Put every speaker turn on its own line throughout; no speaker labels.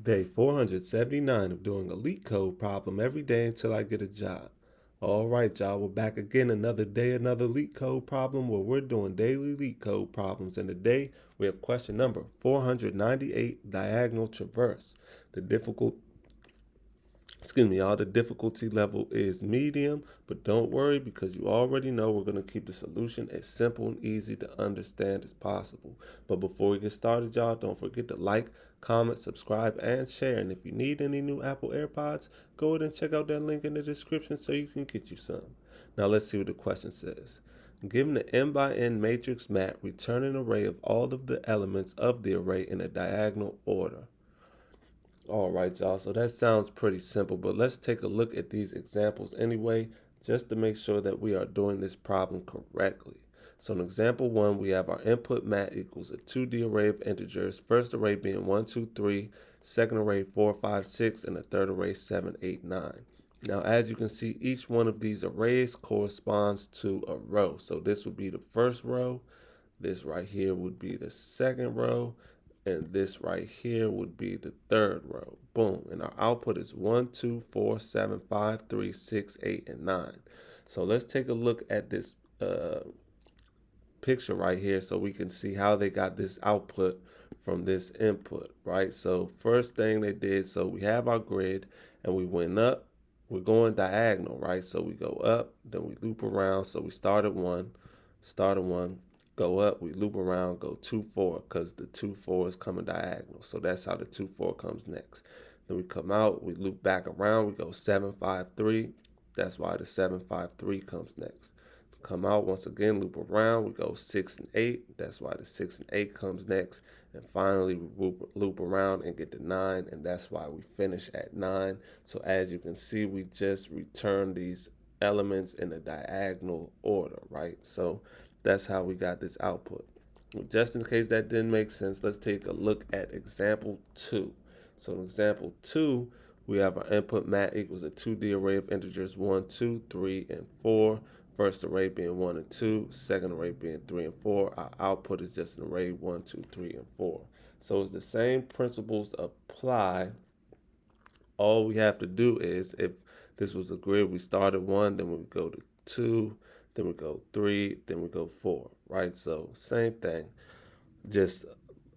Day 479 of doing a LeetCode problem every day until I get a job. All right, y'all, we're back again another day, another LeetCode problem where we're doing daily LeetCode problems. And today we have question number 498, diagonal traverse. The difficulty level is medium, but don't worry because you already know we're going to keep the solution as simple and easy to understand as possible. But before we get started, y'all, don't forget to like, comment, subscribe, and share. And if you need any new Apple AirPods, go ahead and check out that link in the description so you can get you some. Now let's see what the question says. Given the n by n matrix map, return an array of all of the elements of the array in a diagonal order. All right, y'all, so that sounds pretty simple, but let's take a look at these examples anyway, just to make sure that we are doing this problem correctly. So in example 1, we have our input mat equals a 2D array of integers, first array being 1, 2, 3, second array 4, 5, 6, and the third array 7, 8, 9. Now, as you can see, each one of these arrays corresponds to a row. So this would be the first row, this right here would be the second row, and this right here would be the third row. Boom. And our output is 1, 2, 4, 7, 5, 3, 6, 8, and 9. So let's take a look at this picture right here so we can see how they got this output from this input, right? So first thing they did, so we have our grid and we went up. We're going diagonal, right? So we go up, then we loop around. So we start at 1, go up, we loop around, go 2, 4, because the 2, 4 is coming diagonal. So that's how the 2, 4 comes next. Then we come out, we loop back around, we go 7, 5, 3. That's why the 7, 5, 3 comes next. Come out once again, loop around, we go 6 and 8. That's why the 6 and 8 comes next. And finally, we loop around and get to 9, and that's why we finish at 9. So as you can see, we just return these elements in a diagonal order, right? So that's how we got this output. Just in case that didn't make sense, let's take a look at example 2. So in example 2, we have our input mat equals a 2D array of integers 1, 2, 3, and 4. First array being 1 and 2, second array being 3 and 4. Our output is just an array 1, 2, 3, and 4. So it's the same principles apply. All we have to do is, if this was a grid, we start at 1, then we go to 2, then we go 3, then we go 4, right? So same thing, just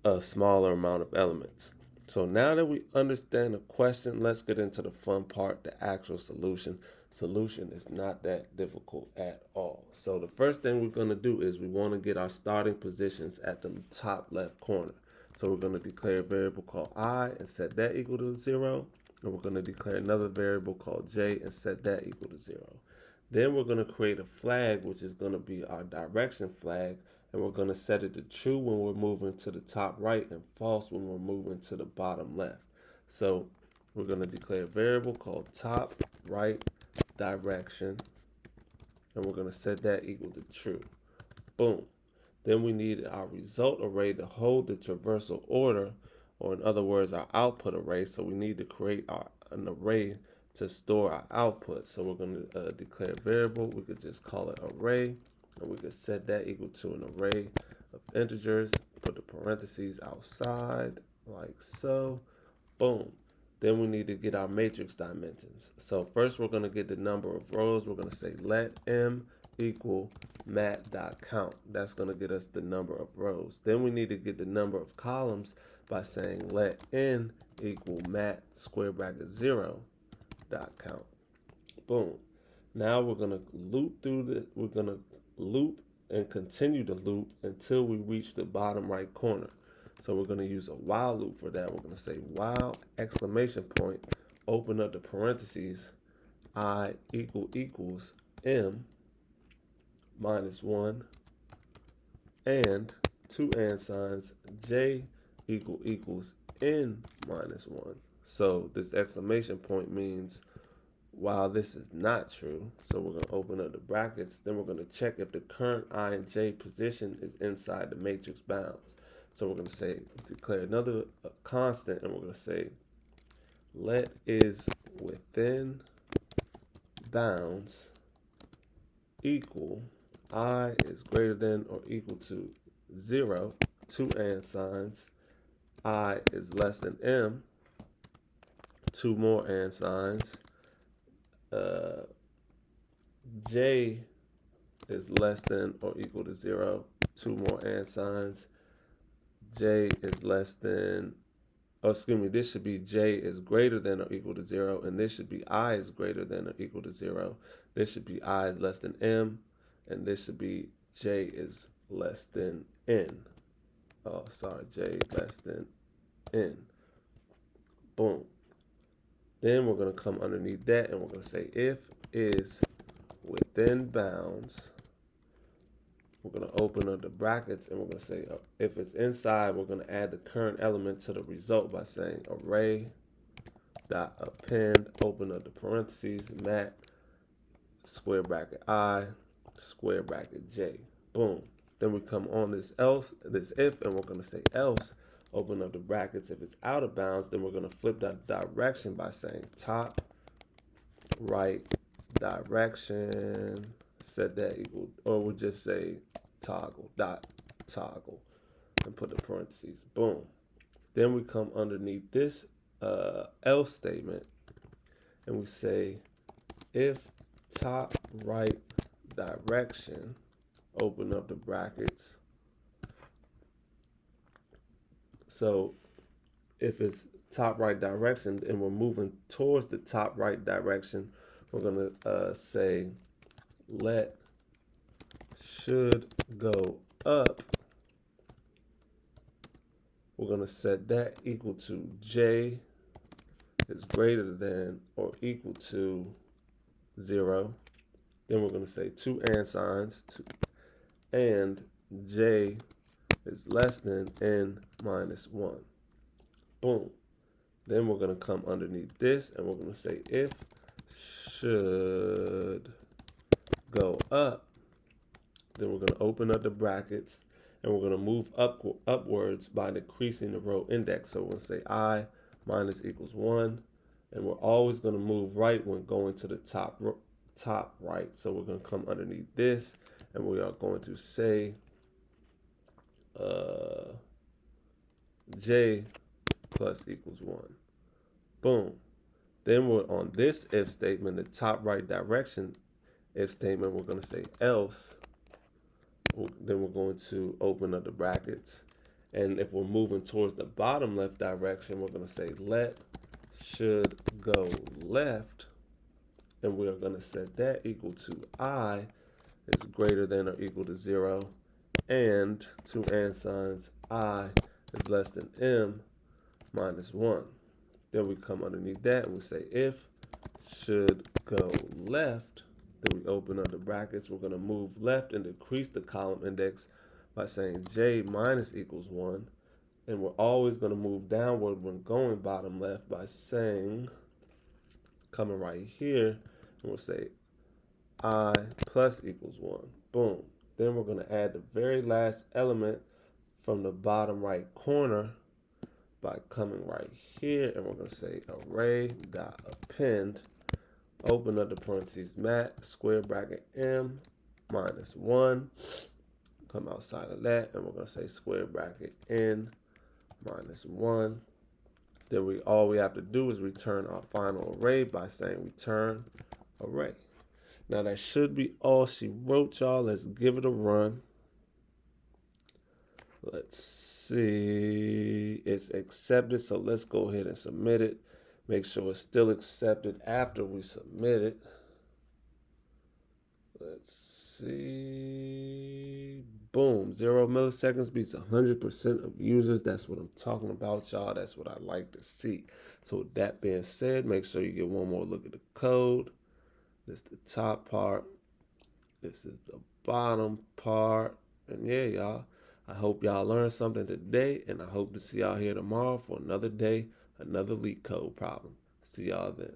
a smaller amount of elements. So now that we understand the question, let's get into the fun part, the actual solution. Solution is not that difficult at all. So the first thing we're going to do is we want to get our starting positions at the top left corner. So we're going to declare a variable called I and set that equal to 0. And we're going to declare another variable called J and set that equal to 0. Then we're going to create a flag, which is going to be our direction flag. And we're going to set it to true when we're moving to the top right and false when we're moving to the bottom left. So we're going to declare a variable called top right direction, and we're going to set that equal to true. Boom. Then we need our result array to hold the traversal order, or in other words, our output array. So we need to create an array to store our output. So we're going to declare a variable. We could just call it array, and we could set that equal to an array of integers. Put the parentheses outside like so. Boom. Then we need to get our matrix dimensions. So first we're going to get the number of rows. We're going to say let m equal mat.count. That's going to get us the number of rows. Then we need to get the number of columns by saying let n equal mat square bracket 0 dot count. Boom. Now we're going to loop through the, we're going to loop and continue to loop until we reach the bottom right corner. So we're going to use a while loop for that. We're going to say while exclamation point, open up the parentheses, I equals m minus 1 and two and signs, j equals n minus 1. So this exclamation point means while this is not true. So we're going to open up the brackets. Then we're going to check if the current I and j position is inside the matrix bounds. So we're going to say, declare another constant, and we're going to say, let is within bounds equal, I is greater than or equal to 0, two and signs, I is less than m, 2 more and signs. J is less than or equal to 0. 2 more and signs. J is less than, oh, excuse me, this should be J is greater than or equal to 0, and this should be I is greater than or equal to 0. This should be I is less than M, and this should be J is less than N. Oh, sorry, J less than N. Boom. Then we're going to come underneath that, and we're going to say if is within bounds. We're going to open up the brackets, and we're going to say if it's inside, we're going to add the current element to the result by saying array dot append, open up the parentheses, mat, square bracket I, square bracket J. Boom. Then we come on this if, and we're going to say else, open up the brackets. If it's out of bounds, then we're going to flip that direction by saying top right direction, set that equal, or we'll just say toggle, dot toggle, and put the parentheses. Boom. Then we come underneath this else statement, and we say if top right direction, open up the brackets. So if it's top right direction and we're moving towards the top right direction, we're going to say let should go up. We're going to set that equal to J is greater than or equal to 0. Then we're going to say 2 and signs, and J is less than N minus 1. Boom. Then we're going to come underneath this, and we're going to say if should go up. Then we're going to open up the brackets, and we're going to move upwards by decreasing the row index. So we're going to say I minus equals 1, and we're always going to move right when going to the top right. So we're going to come underneath this, and we are going to say J plus equals 1. Boom. Then we're on this if statement, the top right direction if statement, we're going to say else. Then we're going to open up the brackets. And if we're moving towards the bottom left direction, we're going to say let should go left. And we are going to set that equal to I is greater than or equal to 0. And 2 and signs, I is less than M minus 1. Then we come underneath that and we say if should go left. Then we open up the brackets. We're going to move left and decrease the column index by saying J minus equals 1. And we're always going to move downward when going bottom left by saying, coming right here, and we'll say I plus equals 1. Boom. Then we're going to add the very last element from the bottom right corner by coming right here, and we're going to say array dot append, open up the parentheses, mat, square bracket M minus 1. Come outside of that, and we're going to say square bracket N minus 1. Then all we have to do is return our final array by saying return array. Now that should be all she wrote, y'all. Let's give it a run. Let's see. It's accepted, so let's go ahead and submit it. Make sure it's still accepted after we submit it. Let's see. Boom. 0 milliseconds beats 100% of users. That's what I'm talking about, y'all. That's what I like to see. So with that being said, make sure you get one more look at the code. This is the top part. This is the bottom part. And yeah, y'all, I hope y'all learned something today, and I hope to see y'all here tomorrow for another day, another LeetCode problem. See y'all then.